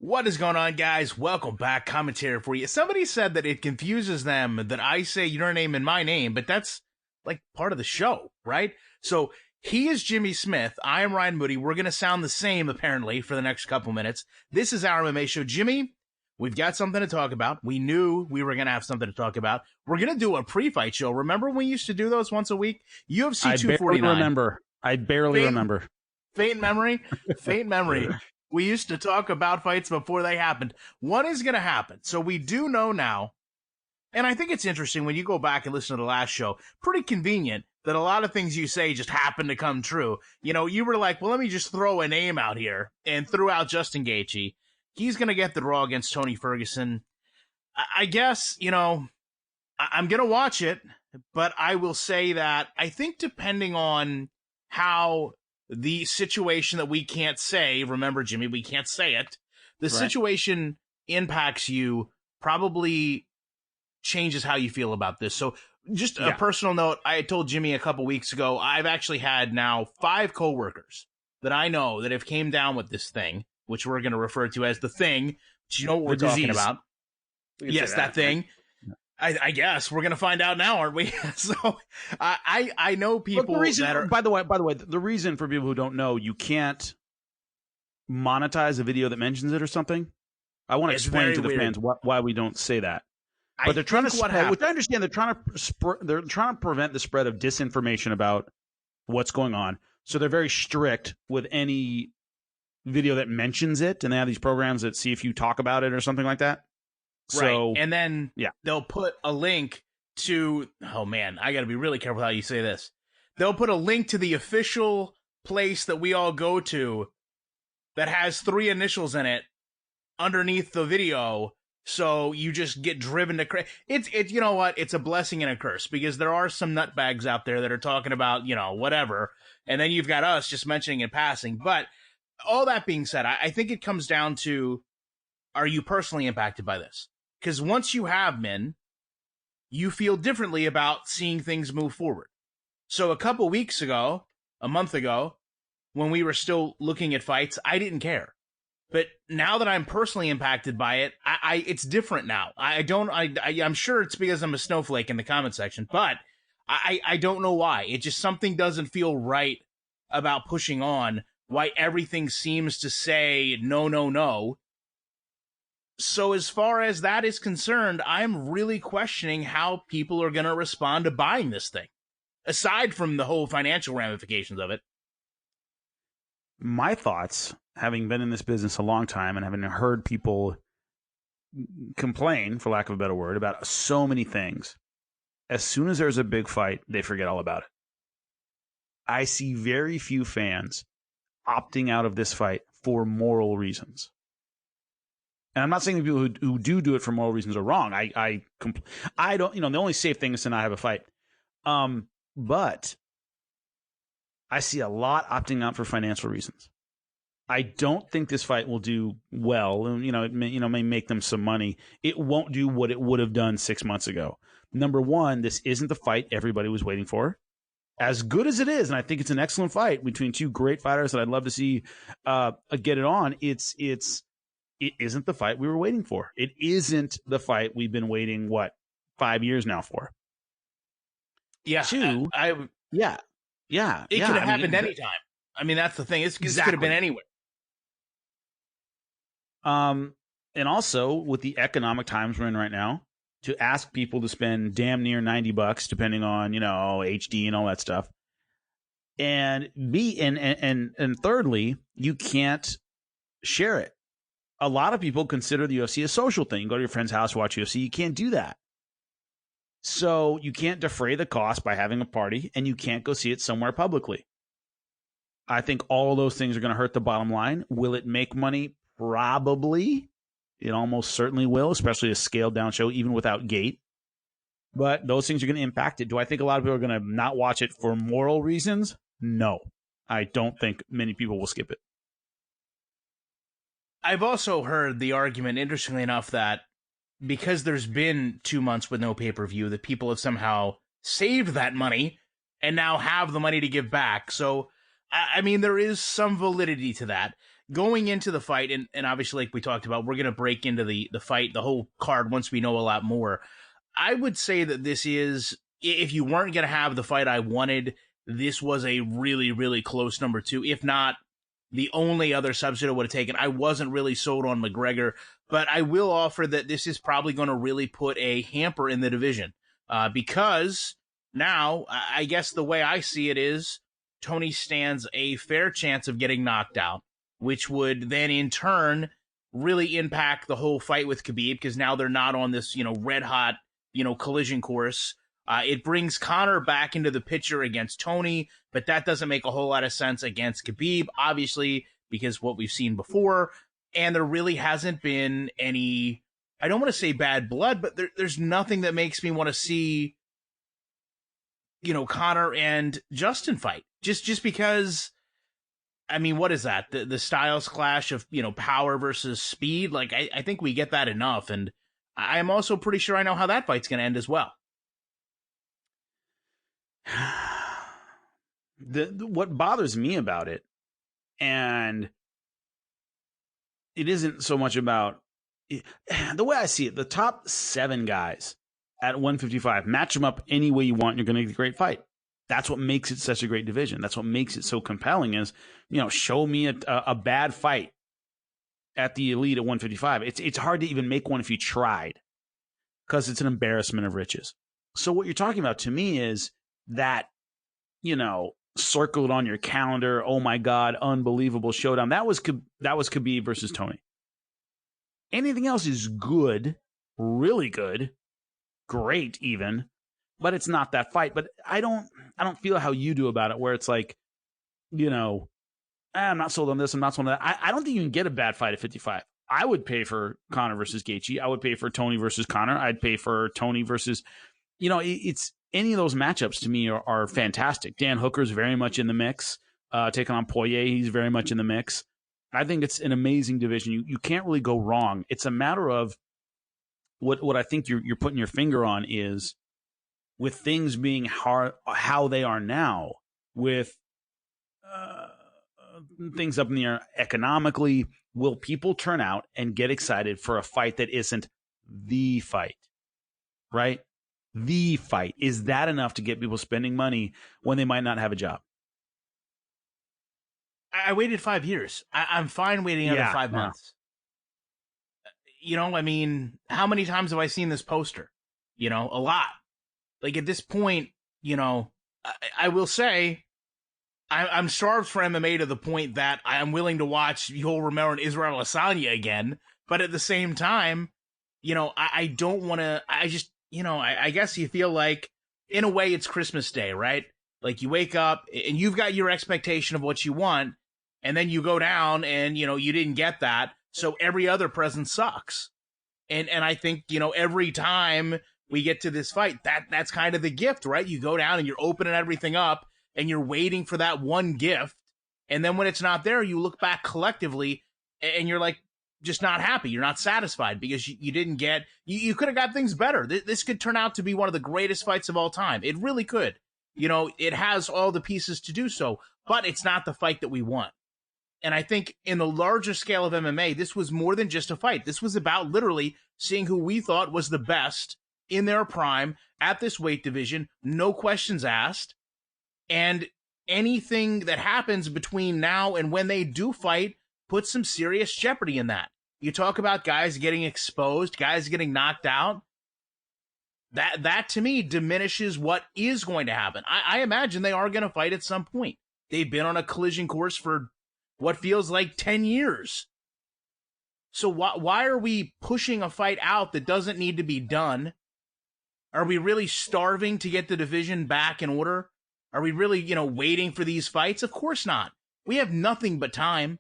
What is going on, guys? Welcome back. Commentary for you. Somebody said that it confuses them that I say your name and my name, but that's like part of the show, right? So he is Jimmy Smith. I am Ryan Moody. We're going to sound the same, apparently, for the next couple minutes. This is our MMA show. Jimmy, we've got something to talk about. We knew we were going to have something to talk about. We're going to do a pre-fight show. Remember when we used to do those once a week? UFC 249. I barely remember. Faint memory? Faint memory. We used to talk about fights before they happened. What is going to happen? So we do know now, and I think it's interesting when you go back and listen to the last show, pretty convenient that a lot of things you say just happen to come true. You know, you were like, well, let me just throw a name out here, and threw out Justin Gaethje. He's going to get the draw against Tony Ferguson. I guess, you know, I'm going to watch it, but I will say that I think depending on how the situation that we can't say, remember, Jimmy, we can't say it, the situation impacts you, probably changes how you feel about this. So just a personal note, I told Jimmy a couple weeks ago, I've actually had now 5 coworkers that I know that have came down with this thing, which we're going to refer to as the thing, which you know what we're talking about. Yes, that thing. I guess we're gonna find out now, aren't we? So I know people that are. By the way, the reason for people who don't know, you can't monetize a video that mentions it or something. I want to explain to the fans why we don't say that. But they're trying to spread, which I understand. They're trying to prevent the spread of disinformation about what's going on. So they're very strict with any video that mentions it, and they have these programs that see if you talk about it or something like that. Right, and then they'll put a link to, oh man, I got to be really careful how you say this. They'll put a link to the official place that we all go to that has 3 initials in it underneath the video, so you just get driven to crazy. It's you know what? It's a blessing and a curse, because there are some nutbags out there that are talking about, you know, whatever, and then you've got us just mentioning in passing. But all that being said, I think it comes down to, are you personally impacted by this? Because once you have men, you feel differently about seeing things move forward. So a couple weeks ago, a month ago, when we were still looking at fights, I didn't care. But now that I'm personally impacted by it, it's different now. I'm sure it's because I'm a snowflake in the comment section, but I don't know why. It just, something doesn't feel right about pushing on, why everything seems to say no, no, no. So as far as that is concerned, I'm really questioning how people are going to respond to buying this thing, aside from the whole financial ramifications of it. My thoughts, having been in this business a long time and having heard people complain, for lack of a better word, about so many things, as soon as there's a big fight, they forget all about it. I see very few fans opting out of this fight for moral reasons. And I'm not saying the people who do it for moral reasons are wrong. I don't, you know, the only safe thing is to not have a fight. But I see a lot opting out for financial reasons. I don't think this fight will do well. You know, it may make them some money. It won't do what it would have done 6 months ago. Number one, this isn't the fight everybody was waiting for. As good as it is, and I think it's an excellent fight between 2 great fighters that I'd love to see get it on, it isn't the fight we were waiting for. It isn't the fight we've been waiting, 5 years now for? Yeah. 2, it could have happened anytime. I mean, that's the thing. It could have been anywhere. And also, with the economic times we're in right now, to ask people to spend damn near $90, depending on, you know, HD and all that stuff. And thirdly, you can't share it. A lot of people consider the UFC a social thing. You go to your friend's house, watch UFC. You can't do that. So you can't defray the cost by having a party, and you can't go see it somewhere publicly. I think all of those things are going to hurt the bottom line. Will it make money? Probably. It almost certainly will, especially a scaled down show, even without gate. But those things are going to impact it. Do I think a lot of people are going to not watch it for moral reasons? No. I don't think many people will skip it. I've also heard the argument, interestingly enough, that because there's been 2 months with no pay-per-view, that people have somehow saved that money and now have the money to give back. So, I mean, there is some validity to that. going into the fight, and obviously, like we talked about, we're going to break into the fight, the whole card, once we know a lot more. I would say that this is, if you weren't going to have the fight I wanted, this was a really, really close number 2, if not the only other substitute I would have taken. I wasn't really sold on McGregor, but I will offer that this is probably going to really put a hamper in the division, because now, I guess the way I see it is, Tony stands a fair chance of getting knocked out, which would then in turn really impact the whole fight with Khabib, because now they're not on this, red hot, collision course. It brings Conor back into the picture against Tony, but that doesn't make a whole lot of sense against Khabib, obviously, because what we've seen before, and there really hasn't been any, I don't want to say bad blood, but there's nothing that makes me want to see, Conor and Justin fight. Just because, I mean, what is that? The styles clash of, power versus speed? Like, I think we get that enough, and I'm also pretty sure I know how that fight's going to end as well. What bothers me about it, and it isn't so much about the way I see it, the top 7 guys at 155, match them up any way you want, you're going to get a great fight. That's what makes it such a great division. That's what makes it so compelling is, show me a bad fight at the elite at 155. It's hard to even make one if you tried, because it's an embarrassment of riches. So what you're talking about to me is that, circled on your calendar, oh my God, unbelievable showdown. That was Khabib versus Tony. Anything else is good, really good, great even, but it's not that fight. But I don't feel how you do about it, where it's like, I'm not sold on this, I'm not sold on that. I don't think you can get a bad fight at 55. I would pay for Conor versus Gaethje. I would pay for Tony versus Conor. I'd pay for Tony versus, it's any of those matchups to me are fantastic. Dan Hooker's very much in the mix. Taking on Poirier, he's very much in the mix. I think it's an amazing division. You can't really go wrong. It's a matter of what I think you're putting your finger on is, with things being how they are now, with things up in the air economically, will people turn out and get excited for a fight that isn't the fight, right? The fight. Is that enough to get people spending money when they might not have a job? I waited 5 years. I'm fine waiting another 5 months. I mean, how many times have I seen this poster? A lot. Like, at this point, I will say, I'm starved for MMA to the point that I'm willing to watch Yoel Romero and Israel Adesanya again. But at the same time, I don't want to, I guess you feel like, in a way, it's Christmas Day, right? Like, you wake up and you've got your expectation of what you want, and then you go down and, you didn't get that. So every other present sucks. And I think, every time we get to this fight, that's kind of the gift, right? You go down and you're opening everything up and you're waiting for that one gift. And then when it's not there, you look back collectively and you're like, just not happy. You're not satisfied because you didn't get, you could have got things better. This could turn out to be one of the greatest fights of all time. It really could. It has all the pieces to do so, but it's not the fight that we want. And I think in the larger scale of MMA, this was more than just a fight. This was about literally seeing who we thought was the best in their prime at this weight division, no questions asked. And anything that happens between now and when they do fight puts some serious jeopardy in that. You talk about guys getting exposed, guys getting knocked out. That to me diminishes what is going to happen. I imagine they are going to fight at some point. They've been on a collision course for what feels like 10 years. So why are we pushing a fight out that doesn't need to be done? Are we really starving to get the division back in order? Are we really, waiting for these fights? Of course not. We have nothing but time.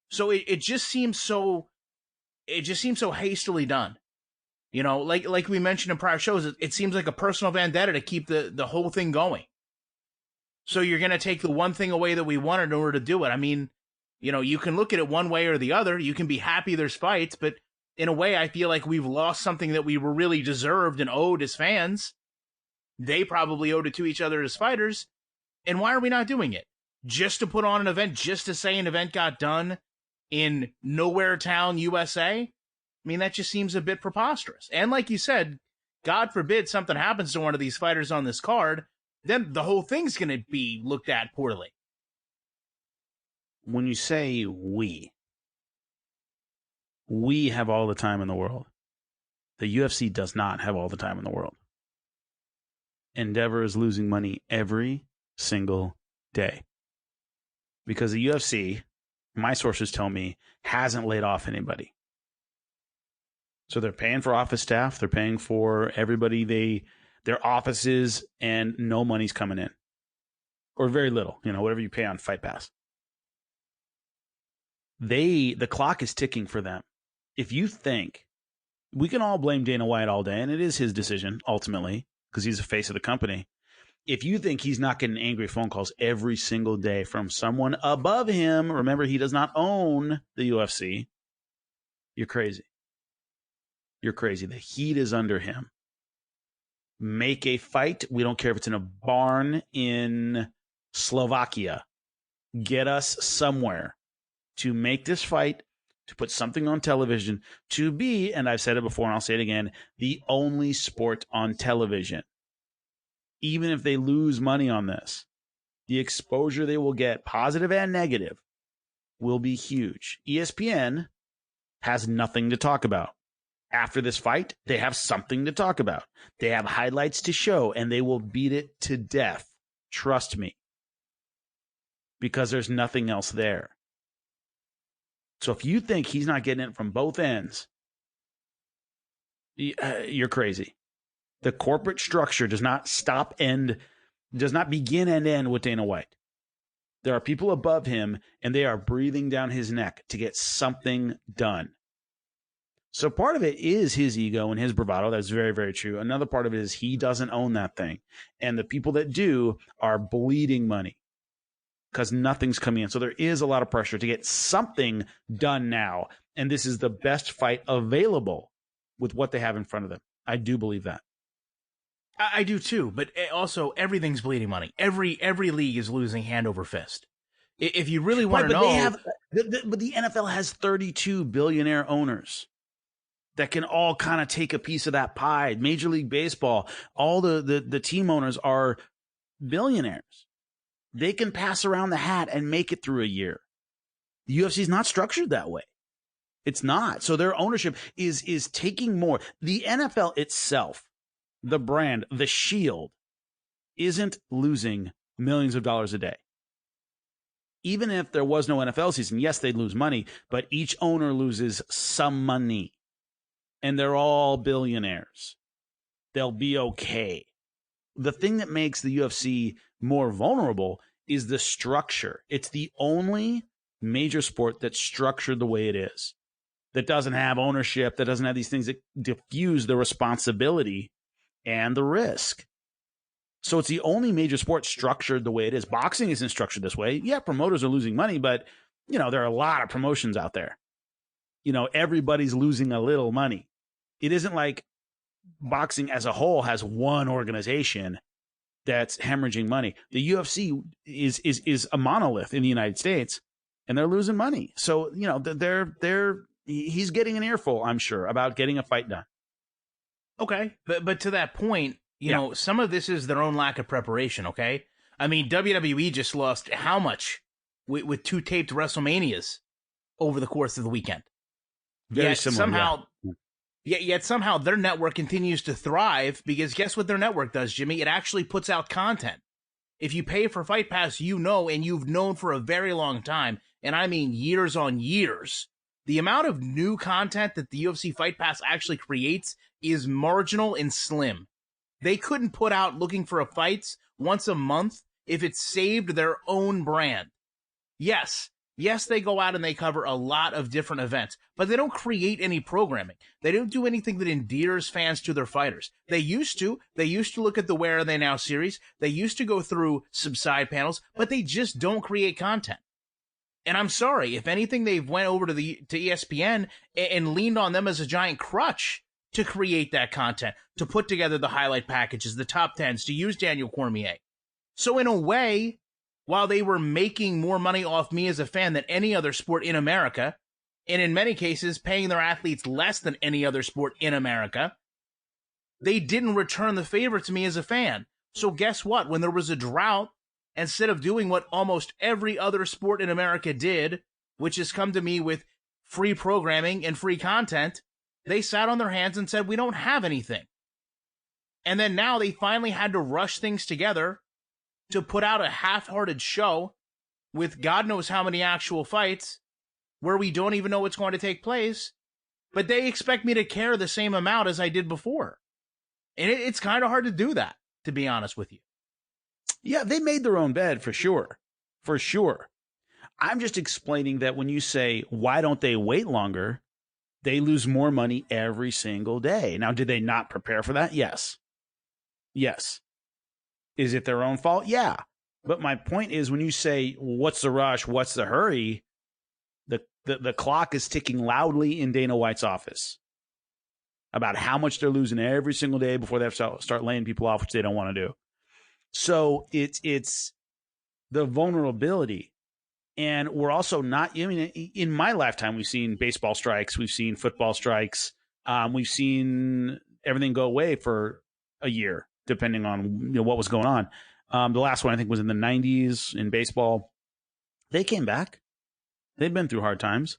So it just seems so hastily done. Like we mentioned in prior shows, it seems like a personal vendetta to keep the whole thing going. So you're going to take the one thing away that we wanted in order to do it. I mean, you can look at it one way or the other. You can be happy there's fights, but in a way, I feel like we've lost something that we were really deserved and owed as fans. They probably owed it to each other as fighters. And why are we not doing it? just to put on an event, just to say an event got done in Nowhere Town, USA? I mean, that just seems a bit preposterous. And like you said, God forbid something happens to one of these fighters on this card, then the whole thing's going to be looked at poorly. When you say we have all the time in the world. The UFC does not have all the time in the world. Endeavor is losing money every single day. Because the UFC, my sources tell me, hasn't laid off anybody. So they're paying for office staff, they're paying for everybody, their offices, and no money's coming in. Or very little, whatever you pay on Fight Pass. The clock is ticking for them. If you think, we can all blame Dana White all day, and it is his decision, ultimately, because he's the face of the company. If you think he's not getting angry phone calls every single day from someone above him, remember, he does not own the UFC, you're crazy. You're crazy. The heat is under him. Make a fight. We don't care if it's in a barn in Slovakia. Get us somewhere to make this fight, to put something on television, to be, and I've said it before and I'll say it again, the only sport on television. Even if they lose money on this, the exposure they will get, positive and negative, will be huge. ESPN has nothing to talk about. After this fight, they have something to talk about. They have highlights to show, and they will beat it to death. Trust me. Because there's nothing else there. So if you think he's not getting it from both ends, you're crazy. The corporate structure does not begin and end with Dana White. There are people above him, and they are breathing down his neck to get something done. So part of it is his ego and his bravado. That's very, very true. Another part of it is he doesn't own that thing. And the people that do are bleeding money because nothing's coming in. So there is a lot of pressure to get something done now. And this is the best fight available with what they have in front of them. I do believe that. I do too, but also everything's bleeding money. Every league is losing hand over fist. If you really want to know, but the NFL has 32 billionaire owners that can all kind of take a piece of that pie. Major League Baseball, all the team owners are billionaires. They can pass around the hat and make it through a year. The UFC is not structured that way. It's not. So their ownership is taking more. The NFL itself, the brand, the shield, isn't losing millions of dollars a day. Even if there was no NFL season, yes, they'd lose money, but each owner loses some money. And they're all billionaires. They'll be okay. The thing that makes the UFC more vulnerable is the structure. It's the only major sport that's structured the way it is, that doesn't have ownership, that doesn't have these things that diffuse the responsibility and the risk. So it's the only major sport structured the way it is. Boxing isn't structured this way. Yeah, promoters are losing money, but there are a lot of promotions out there. Everybody's losing a little money. It isn't like boxing as a whole has one organization that's hemorrhaging money. The UFC is a monolith in the United States, and they're losing money. So, he's getting an earful, I'm sure, about getting a fight done. Okay, but to that point, some of this is their own lack of preparation, okay? I mean, WWE just lost how much with 2 taped WrestleManias over the course of the weekend? Yet somehow their network continues to thrive because guess what their network does, Jimmy? It actually puts out content. If you pay for Fight Pass, and you've known for a very long time, and I mean years on years, the amount of new content that the UFC Fight Pass actually creates is marginal and slim. They couldn't put out Looking for a Fights once a month if it saved their own brand. Yes, they go out and they cover a lot of different events, but they don't create any programming. They don't do anything that endears fans to their fighters. They used to look at the Where Are They Now series. They used to go through some side panels, but they just don't create content. And I'm sorry, if anything, they've went over to ESPN and leaned on them as a giant crutch to create that content, to put together the highlight packages, the top 10s, to use Daniel Cormier. So in a way, while they were making more money off me as a fan than any other sport in America, and in many cases paying their athletes less than any other sport in America, they didn't return the favor to me as a fan. So guess what? When there was a drought, instead of doing what almost every other sport in America did, which has come to me with free programming and free content, they sat on their hands and said, we don't have anything. And then now they finally had to rush things together to put out a half-hearted show with God knows how many actual fights where we don't even know what's going to take place, but they expect me to care the same amount as I did before. And it's kind of hard to do that, to be honest with you. Yeah, they made their own bed for sure. For sure. I'm just explaining that when you say, why don't they wait longer? They lose more money every single day. Now, did they not prepare for that? Yes. Yes. Is it their own fault? Yeah. But my point is, when you say, what's the rush? What's the hurry? The clock is ticking loudly in Dana White's office about how much they're losing every single day before they have to start laying people off, which they don't want to do. So it's the vulnerability. And we're also not, I mean, in my lifetime, we've seen baseball strikes, we've seen football strikes, we've seen everything go away for a year, depending on what was going on. The last one, I think, was in the 90s in baseball. They came back. They've been through hard times.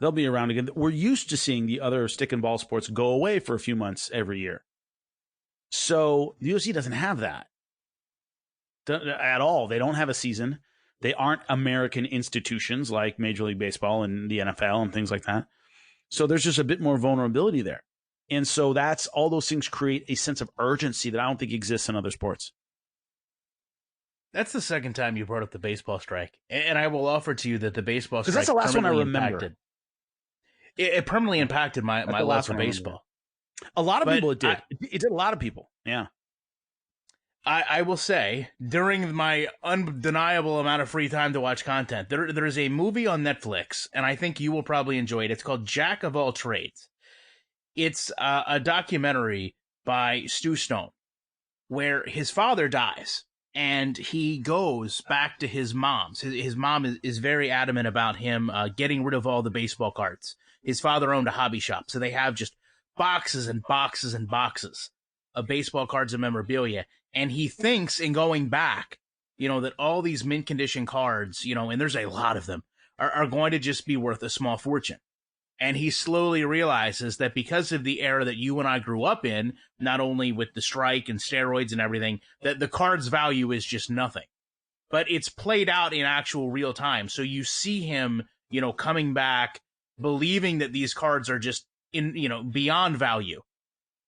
They'll be around again. We're used to seeing the other stick and ball sports go away for a few months every year. So the UFC doesn't have that at all. They don't have a season. They aren't American institutions like Major League Baseball and the NFL and things like that. So there's just a bit more vulnerability there. And so that's all those things create a sense of urgency that I don't think exists in other sports. That's the second time you brought up the baseball strike. And I will offer to you that the baseball strike, that's the last one I remember. It permanently impacted my love for baseball. A lot of people it did. It did a lot of people. Yeah. I will say, during my undeniable amount of free time to watch content, there is a movie on Netflix, and I think you will probably enjoy it. It's called Jack of All Trades. It's a documentary by Stu Stone, where his father dies, and he goes back to his mom's. His mom is very adamant about him getting rid of all the baseball cards. His father owned a hobby shop, so they have just boxes and boxes and boxes of baseball cards and memorabilia. And he thinks in going back, that all these mint condition cards, and there's a lot of them, are going to just be worth a small fortune. And he slowly realizes that because of the era that you and I grew up in, not only with the strike and steroids and everything, that the card's value is just nothing. But it's played out in actual real time. So you see him, coming back, believing that these cards are just beyond value.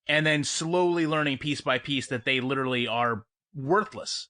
And then slowly learning piece by piece that they literally are worthless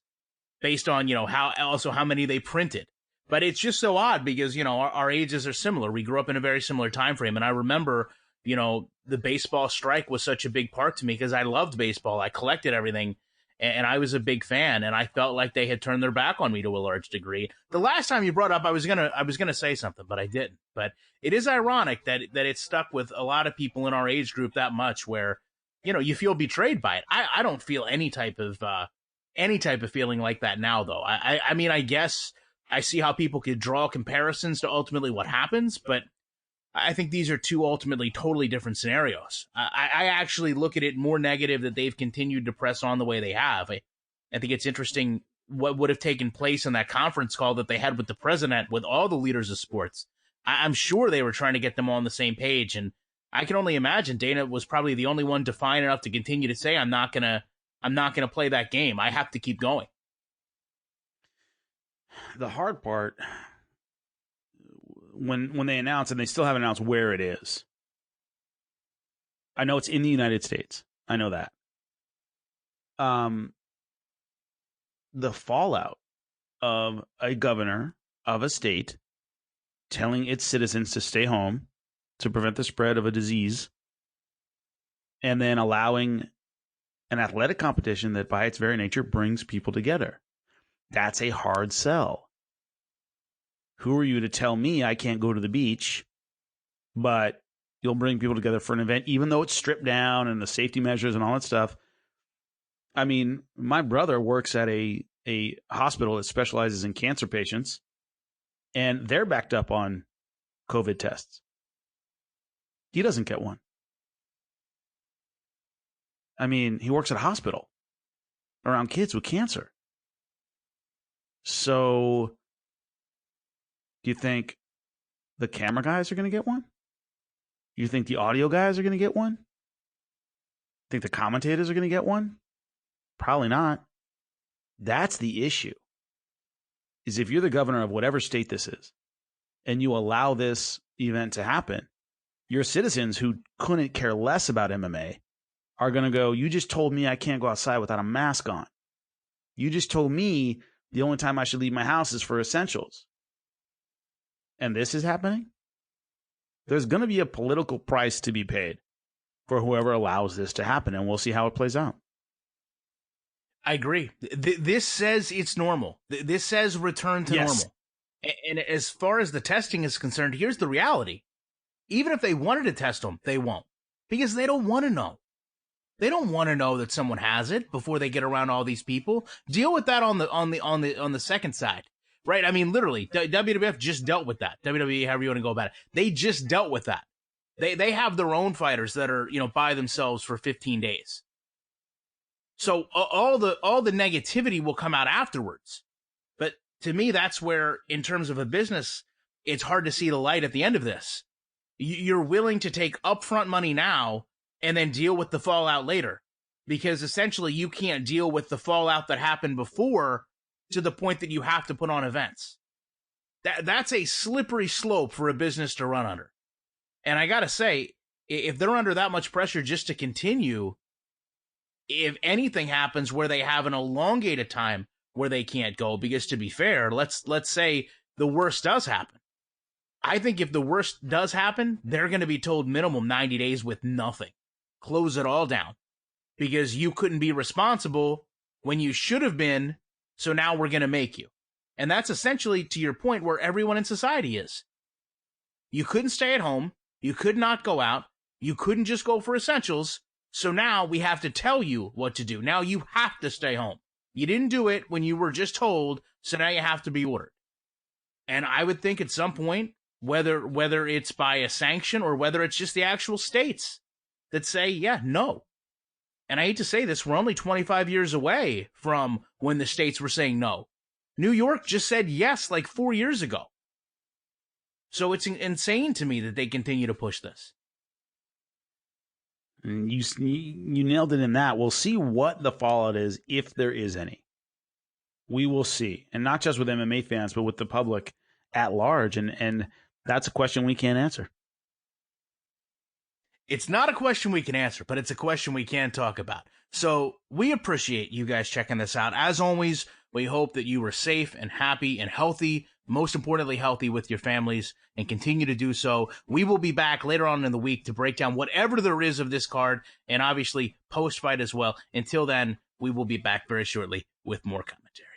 based on, how many they printed. But it's just so odd because, our ages are similar. We grew up in a very similar time frame. And I remember, the baseball strike was such a big part to me because I loved baseball. I collected everything and I was a big fan. And I felt like they had turned their back on me to a large degree. The last time you brought up, I was gonna say something, but I didn't. But it is ironic that it stuck with a lot of people in our age group that much where, you feel betrayed by it. I don't feel any type of feeling like that now, though. I mean, I guess I see how people could draw comparisons to ultimately what happens, but I think these are two ultimately totally different scenarios. I actually look at it more negative that they've continued to press on the way they have. I think it's interesting what would have taken place in that conference call that they had with the president, with all the leaders of sports. I'm sure they were trying to get them all on the same page, and I can only imagine Dana was probably the only one defiant enough to continue to say, I'm not gonna play that game. I have to keep going. The hard part, when they announce, and they still haven't announced where it is. I know it's in the United States. I know that. The fallout of a governor of a state telling its citizens to stay home to prevent the spread of a disease, and then allowing an athletic competition that by its very nature brings people together. That's a hard sell. Who are you to tell me I can't go to the beach, but you'll bring people together for an event, even though it's stripped down and the safety measures and all that stuff? I mean, my brother works at a a hospital that specializes in cancer patients, and they're backed up on COVID tests. He doesn't get one. I mean, he works at a hospital around kids with cancer. So, do you think the camera guys are going to get one? You think the audio guys are going to get one? Think the commentators are going to get one? Probably not. That's the issue. Is if you're the governor of whatever state this is, and you allow this event to happen, your citizens who couldn't care less about MMA are going to go, you just told me I can't go outside without a mask on. You just told me the only time I should leave my house is for essentials. And this is happening? There's going to be a political price to be paid for whoever allows this to happen, and we'll see how it plays out. I agree. This says it's normal. This says return to normal. And as far as the testing is concerned, here's the reality. Even if they wanted to test them, they won't, because they don't want to know. They don't want to know that someone has it before they get around all these people. Deal with that on the second side, right? I mean, literally, WWF just dealt with that. WWE, however you want to go about it, they just dealt with that. They have their own fighters that are, by themselves for 15 days. So all the negativity will come out afterwards. But to me, that's where, in terms of a business, it's hard to see the light at the end of this. You're willing to take upfront money now and then deal with the fallout later, because essentially you can't deal with the fallout that happened before to the point that you have to put on events. That's a slippery slope for a business to run under. And I got to say, if they're under that much pressure just to continue, if anything happens where they have an elongated time where they can't go, because to be fair, let's say the worst does happen. I think if the worst does happen, they're going to be told minimum 90 days with nothing. Close it all down, because you couldn't be responsible when you should have been, so now we're going to make you. And that's essentially, to your point, where everyone in society is. You couldn't stay at home. You could not go out. You couldn't just go for essentials. So now we have to tell you what to do. Now you have to stay home. You didn't do it when you were just told, so now you have to be ordered. And I would think at some point, whether it's by a sanction or whether it's just the actual states that say, yeah, no. And I hate to say this, we're only 25 years away from when the states were saying no. New York just said yes like 4 years ago. So it's insane to me that they continue to push this. You nailed it in that. We'll see what the fallout is, if there is any. We will see. And not just with MMA fans, but with the public at large. And that's a question we can't answer. It's not a question we can answer, but it's a question we can talk about. So we appreciate you guys checking this out. As always, we hope that you are safe and happy and healthy, most importantly, healthy with your families, and continue to do so. We will be back later on in the week to break down whatever there is of this card, and obviously post-fight as well. Until then, we will be back very shortly with more commentary.